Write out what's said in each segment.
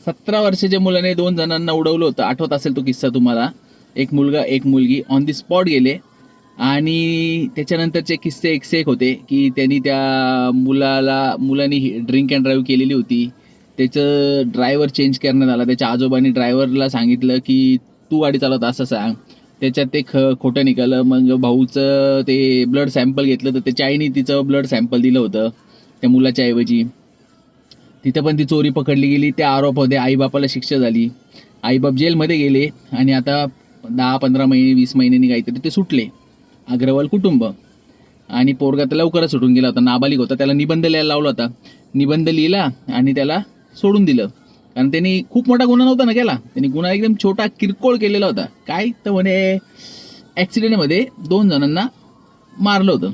17 वर्षाच्या मुलाने 2 जणांना उडवलं होतं. आठवत असेल तो किस्सा तुम्हाला. एक मुलगा एक मुलगी ऑन दी स्पॉट गेले आणि त्याच्यानंतरचे किस्से एक से एक होते की त्यांनी त्या मुलाने ड्रिंक अँड ड्राईव्ह केलेली होती. त्याचं ड्रायव्हर चेंज करण्यात आला. त्याच्या आजोबांनी ड्रायव्हरला सांगितलं की तू गाडी चालवत असं सांग. त्याच्यात ते खोटं निघालं. मग भाऊचं ते ब्लड सॅम्पल घेतलं तर त्याच्या आईने तिचं ब्लड सॅम्पल दिलं होतं त्या मुलाच्या ऐवजी. तिथं पण ती चोरी पकडली गेली. त्या आरोपामध्ये आईबापाला शिक्षा झाली. आईबाप जेलमध्ये गेले आणि आता 10-15 महिने 20 महिन्यांनी काहीतरी ते सुटले. अग्रवाल कुटुंब. आणि पोरगा तर लवकरच सुटून गेला होता. नाबालिक होता. त्याला निबंध लिहायला लावला होता. निबंध लिहिला आणि त्याला सोडून दिलं. कारण त्यांनी खूप मोठा गुन्हा नव्हता ना केला. त्यांनी गुन्हा एकदम छोटा किरकोळ केलेला होता. काय तर म्हणे ॲक्सिडेंटमध्ये 2 जणांना मारलं होतं.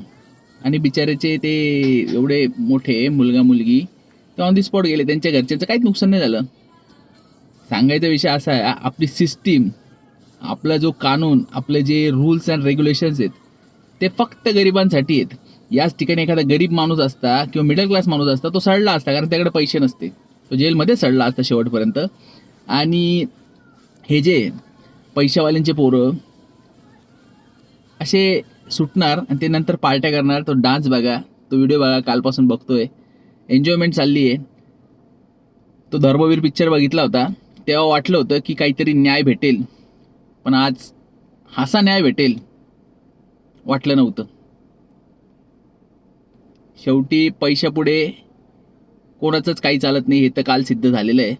आणि बिचाऱ्याचे ते एवढे मोठे मुलगा मुलगी ते ऑन दी स्पॉट गेले. त्यांच्या घरच्यांचं काहीच नुकसान नाही झालं. सांगायचा विषय असा आहे, आपली सिस्टीम, आपला जो कानून, आपले जे रूल्स अँड रेग्युलेशन्स आहेत ते फक्त गरिबांसाठी आहेत. याच ठिकाणी एखादा गरीब माणूस असता किंवा मिडल क्लास माणूस असता तो सडला असता, कारण त्याकडे पैसे नसते. तो जेलमध्ये सडला असता शेवटपर्यंत. आणि हे जे पैशावाल्यांचे पोरं असे सुटणार आणि ते नंतर पार्ट्या करणार. तो डान्स बघा, तो व्हिडिओ बघा, कालपासून बघतोय, एन्जॉयमेंट चालली आहे. तो धर्मवीर पिक्चर बघितला होता तेव्हा वाटलं होतं की काहीतरी न्याय भेटेल, पण आज असा न्याय भेटेल वाटलं नव्हतं. शेवटी पैशापुढे कोणाचंच काही चालत नाही, हे तर काल सिद्ध झालेलं आहे.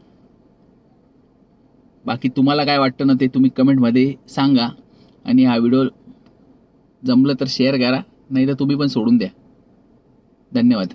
बाकी तुम्हाला काय वाटतं ना ते तुम्ही कमेंटमध्ये सांगा. आणि हा व्हिडिओ जमलं तर शेअर करा, नाही तर तुम्ही पण सोडून द्या. धन्यवाद.